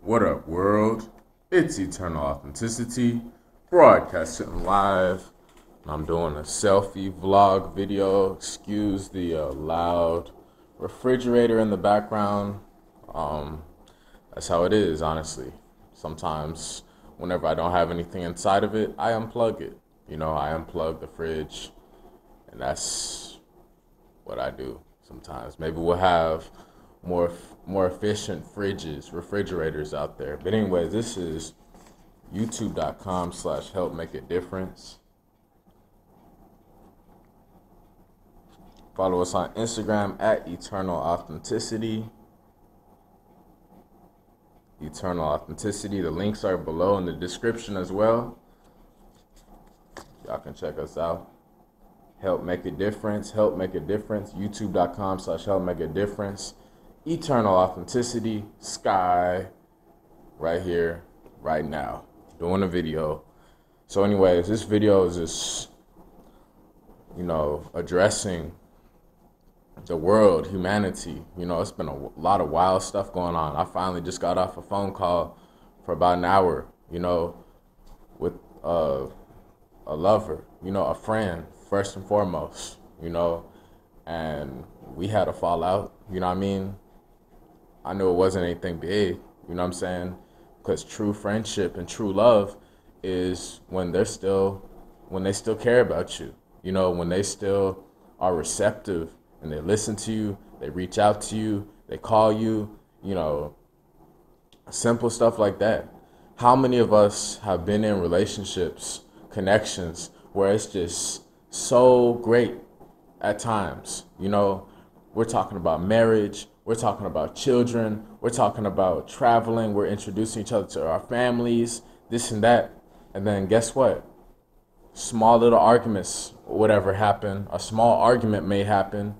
What up, world? It's Eternal Authenticity, broadcasting live. I'm doing a selfie vlog video. Excuse the loud refrigerator in the background. That's how it is, honestly. Sometimes, whenever I don't have anything inside of it, I unplug it. I unplug the fridge, and that's what I do sometimes. Maybe we'll have more efficient refrigerators out there. But anyway, this is youtube.com/help make a difference. Follow us on Instagram at Eternal Authenticity. Eternal Authenticity. The links are below in the description as well. Y'all can check us out. Help make a difference. Help make a difference. YouTube.com/help make a difference. Eternal Authenticity. Sky. Right here. Right now. Doing a video. So anyways, this video is just, addressing the world, humanity. It's been a lot of wild stuff going on. I finally just got off a phone call for about an hour, with a lover, a friend, first and foremost, and we had a fallout, you know what I mean? I knew it wasn't anything big, you know what I'm saying? Because true friendship and true love is when they still care about you, when they still are receptive and they listen to you, they reach out to you, they call you, simple stuff like that. How many of us have been in relationships, connections, where it's just so great at times? We're talking about marriage, we're talking about children, we're talking about traveling, we're introducing each other to our families, this and that. And then guess what? Small little arguments, whatever happen, a small argument may happen,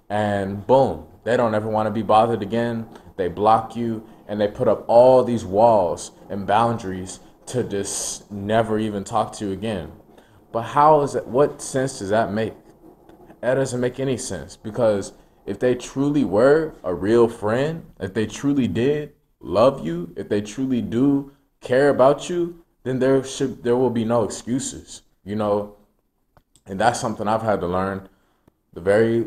and boom, they don't ever want to be bothered again. They block you, and they put up all these walls and boundaries to just never even talk to you again. But what sense does that make? That doesn't make any sense, because if they truly were a real friend, if they truly did love you, if they truly do care about you, then there will be no excuses, and that's something I've had to learn the very,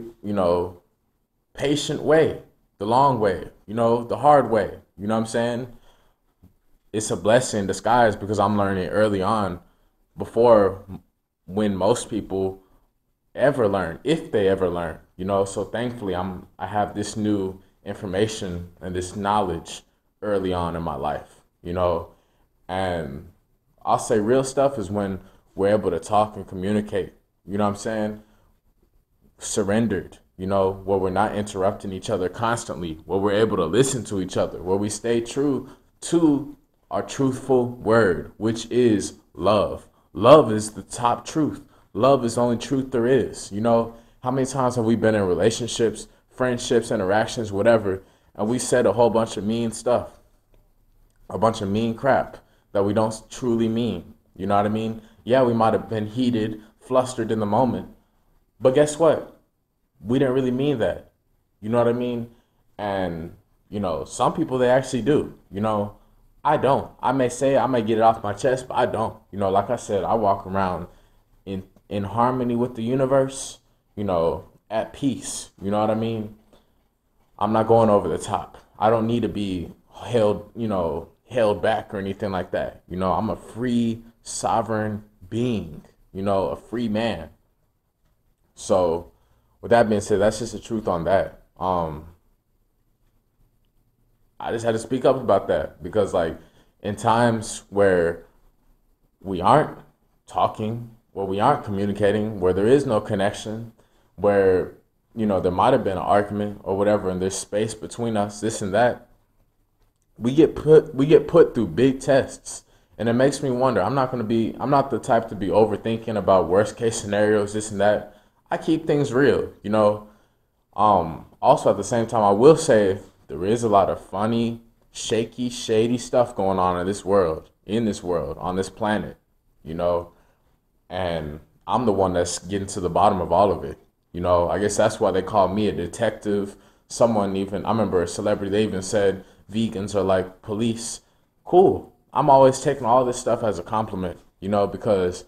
patient way, the long way, the hard way, you know what I'm saying? It's a blessing in disguise, because I'm learning early on before when most people ever learn, if they ever learn, so thankfully I have this new information and this knowledge early on in my life, and I'll say real stuff is when we're able to talk and communicate, you know what I'm saying? Surrendered, where we're not interrupting each other constantly, where we're able to listen to each other, where we stay true to our truthful word, which is love. Love is the top truth. Love is the only truth there is. How many times have we been in relationships, friendships, interactions, whatever, and we said a whole bunch of mean stuff, a bunch of mean crap that we don't truly mean. You know what I mean? Yeah, we might have been heated, flustered in the moment, but guess what? We didn't really mean that. You know what I mean? And, some people, they actually do. I don't. I may get it off my chest, but I don't. Like I said, I walk around in harmony with the universe, at peace. You know what I mean? I'm not going over the top. I don't need to be held back or anything like that. I'm a free, sovereign being, a free man. So with that being said, that's just the truth on that. I just had to speak up about that, because in times where we aren't talking, where we aren't communicating, where there is no connection, where, there might have been an argument or whatever, and there's space between us, this and that, we get put through big tests. And it makes me wonder. I'm not the type to be overthinking about worst case scenarios, this and that. I keep things real, Also, at the same time, I will say there is a lot of funny, shaky, shady stuff going on in this world, on this planet, and I'm the one that's getting to the bottom of all of it. I guess that's why they call me a detective. I remember a celebrity, they even said vegans are like police. Cool. I'm always taking all this stuff as a compliment, because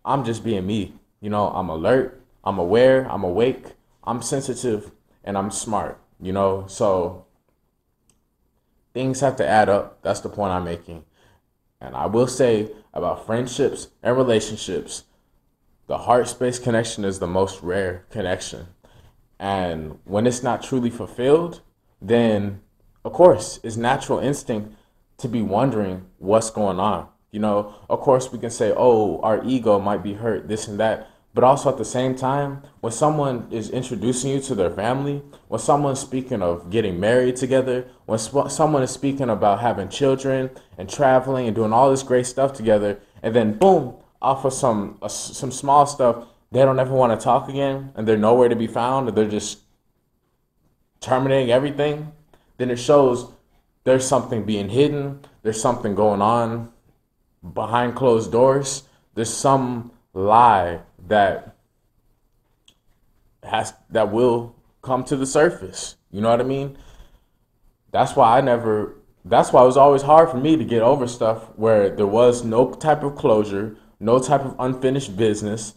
I'm just being me. I'm alert, I'm aware, I'm awake, I'm sensitive, and I'm smart, So things have to add up. That's the point I'm making. And I will say about friendships and relationships, the heart space connection is the most rare connection. And when it's not truly fulfilled, then of course it's natural instinct to be wondering what's going on. Of course we can say, oh, our ego might be hurt, this and that. But also at the same time, when someone is introducing you to their family, when someone's speaking of getting married together, when someone is speaking about having children and traveling and doing all this great stuff together, and then boom, off of some small stuff, they don't ever want to talk again, and they're nowhere to be found, and they're just terminating everything, then it shows there's something being hidden, there's something going on behind closed doors, there's some lie that will come to the surface. You know what I mean? That's why it was always hard for me to get over stuff where there was no type of closure, no type of unfinished business,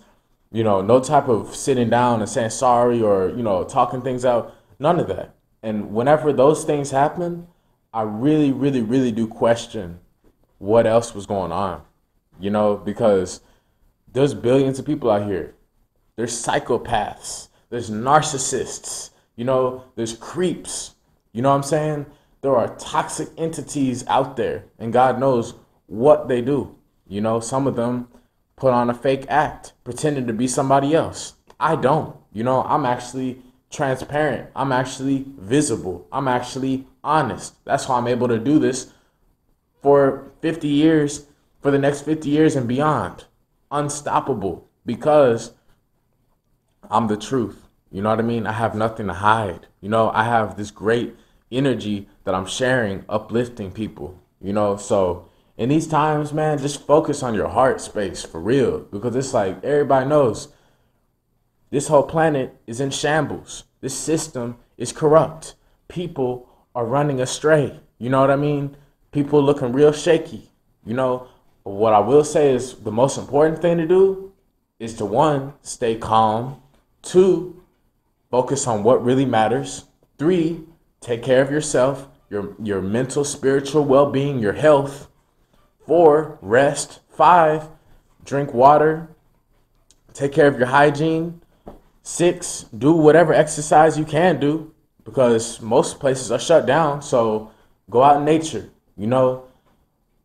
no type of sitting down and saying sorry or, talking things out, none of that. And whenever those things happen, I really, really, really do question what else was going on, because there's billions of people out here. There's psychopaths. There's narcissists. There's creeps. You know what I'm saying? There are toxic entities out there, and God knows what they do. Some of them put on a fake act, pretending to be somebody else. I don't. I'm actually transparent. I'm actually visible. I'm actually honest. That's why I'm able to do this for 50 years, for the next 50 years and beyond. Unstoppable, because I'm the truth. You know what I mean? I have nothing to hide. I have this great energy that I'm sharing, uplifting people. So in these times, man, just focus on your heart space for real, because it's like everybody knows this whole planet is in shambles. This system is corrupt. People are running astray. You know what I mean? People looking real shaky. What I will say is the most important thing to do is to, one, stay calm. 2, focus on what really matters. 3, take care of yourself, your mental, spiritual well-being, your health. 4, rest. 5, drink water. Take care of your hygiene. 6, do whatever exercise you can do, because most places are shut down. So go out in nature,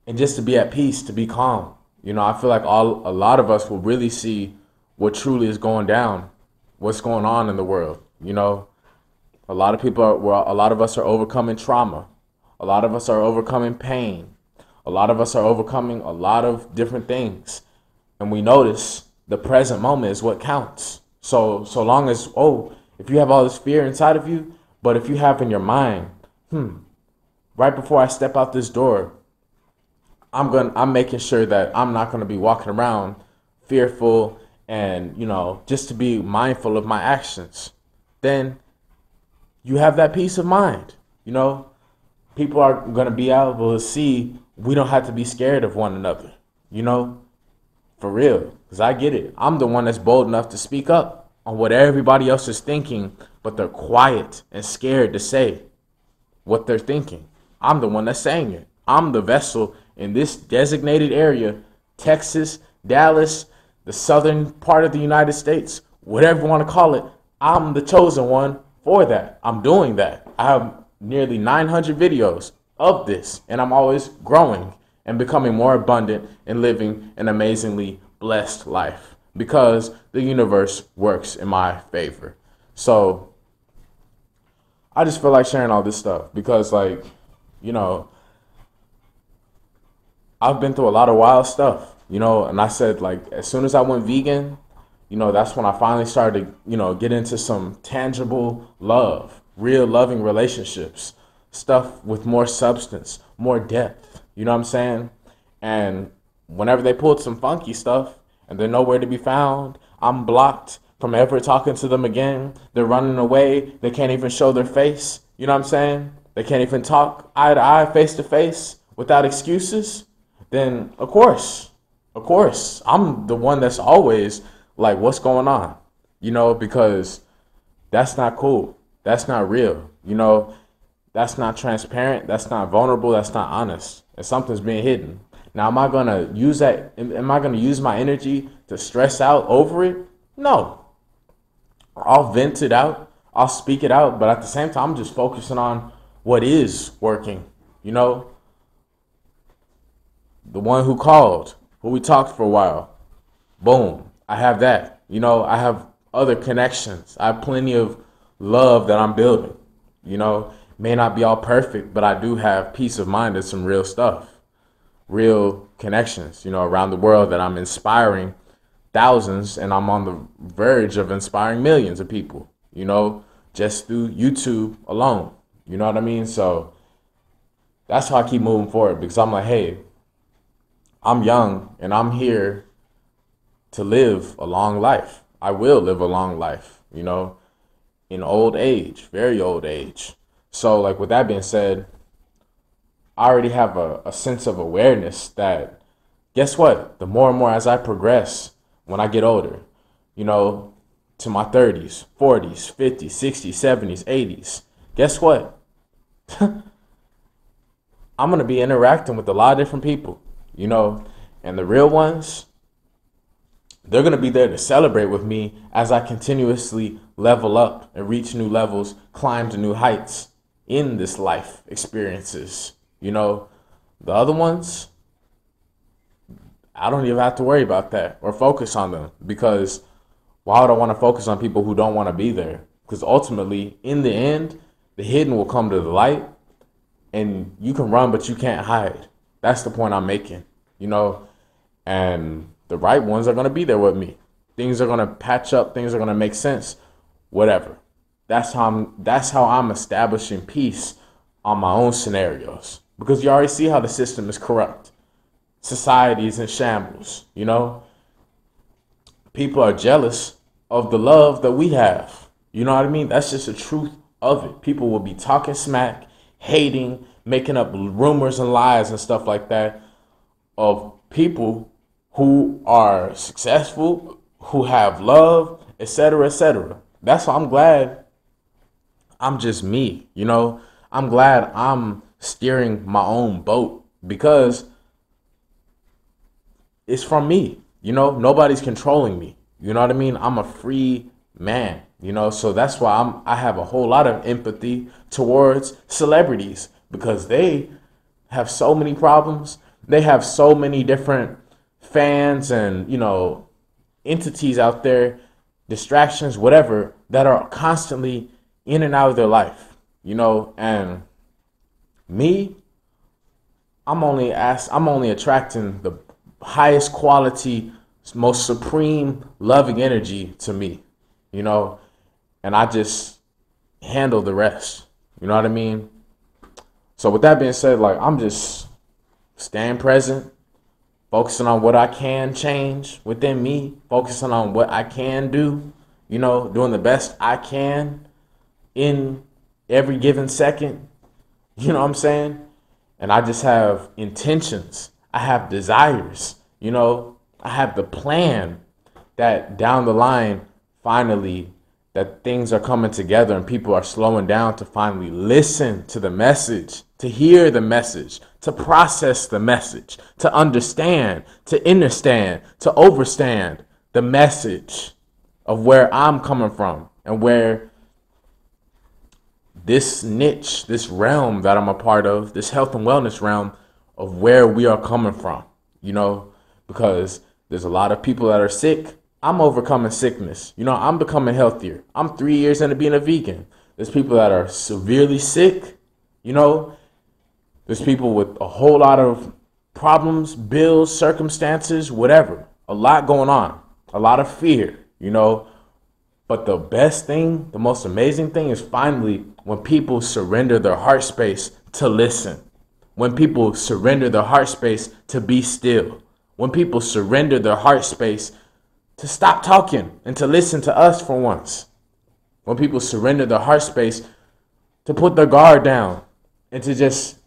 and just to be at peace, to be calm. I feel like a lot of us will really see what truly is going down, what's going on in the world. A lot of us are overcoming trauma. A lot of us are overcoming pain. A lot of us are overcoming a lot of different things. And we notice the present moment is what counts. So long as, if you have all this fear inside of you, but if you have in your mind, right before I step out this door, I'm making sure that I'm not going to be walking around fearful and, just to be mindful of my actions. Then you have that peace of mind. People are going to be able to see we don't have to be scared of one another, for real. Because I get it. I'm the one that's bold enough to speak up on what everybody else is thinking, but they're quiet and scared to say what they're thinking. I'm the one that's saying it. I'm the vessel in this designated area, Texas, Dallas, the southern part of the United States, whatever you want to call it. I'm the chosen one for that. I'm doing that. I have nearly 900 videos of this, and I'm always growing and becoming more abundant and living an amazingly blessed life because the universe works in my favor. So I just feel like sharing all this stuff because, I've been through a lot of wild stuff, and I said, as soon as I went vegan, that's when I finally started to, get into some tangible love, real loving relationships, stuff with more substance, more depth, you know what I'm saying? And whenever they pulled some funky stuff and they're nowhere to be found, I'm blocked from ever talking to them again. They're running away. They can't even show their face. You know what I'm saying? They can't even talk eye to eye, face to face without excuses. Then of course, I'm the one that's always like, what's going on? Because that's not cool. That's not real. That's not transparent. That's not vulnerable. That's not honest. And something's being hidden. Now, am I going to use that? Am I going to use my energy to stress out over it? No. I'll vent it out. I'll speak it out. But at the same time, I'm just focusing on what is working. The one who called, who we talked for a while. Boom. I have that. I have other connections. I have plenty of love that I'm building. May not be all perfect, but I do have peace of mind and some real stuff, real connections, around the world that I'm inspiring thousands, and I'm on the verge of inspiring millions of people, just through YouTube alone. You know what I mean? So that's how I keep moving forward, because I'm like, hey, I'm young and I'm here to live a long life. I will live a long life, in old age, very old age. So, like, with that being said, I already have a sense of awareness that, guess what? The more and more as I progress, when I get older, to my 30s, 40s, 50s, 60s, 70s, 80s, guess what? I'm going to be interacting with a lot of different people, and the real ones, they're going to be there to celebrate with me as I continuously level up and reach new levels, climb to new heights in this life experiences. The other ones, I don't even have to worry about that or focus on them, because why would I want to focus on people who don't want to be there? Because ultimately, in the end, the hidden will come to the light, and you can run, but you can't hide. That's the point I'm making, and the right ones are going to be there with me. Things are going to patch up. Things are going to make sense. Whatever. That's how I'm establishing peace on my own scenarios. Because you already see how the system is corrupt. Society is in shambles, People are jealous of the love that we have. You know what I mean? That's just the truth of it. People will be talking smack, hating, making up rumors and lies and stuff like that of people who are successful, who have love, etc., etc. That's why I'm glad I'm just me, I'm glad I'm steering my own boat, because it's from me, nobody's controlling me. You know what I mean? I'm a free man, so that's why I have a whole lot of empathy towards celebrities, because they have so many problems. They have so many different fans and, entities out there, distractions, whatever, that are constantly in and out of their life, and me, I'm only attracting the highest quality, most supreme loving energy to me, and I just handle the rest. You know what I mean? So with that being said, like, I'm just staying present, focusing on what I can change within me, focusing on what I can do, doing the best I can in every given second. You know what I'm saying? And I just have intentions. I have desires. I have the plan that down the line, finally, that things are coming together and people are slowing down to finally listen to the message, to hear the message, to process the message, to understand, to understand, to overstand the message of where I'm coming from and where this niche, this realm that I'm a part of, this health and wellness realm of where we are coming from, because there's a lot of people that are sick. I'm overcoming sickness. I'm becoming healthier. I'm 3 years into being a vegan. There's people that are severely sick. There's people with a whole lot of problems, bills, circumstances, whatever. A lot going on. A lot of fear, But the best thing, the most amazing thing is finally when people surrender their heart space to listen. When people surrender their heart space to be still. When people surrender their heart space to stop talking and to listen to us for once. When people surrender their heart space to put their guard down and to just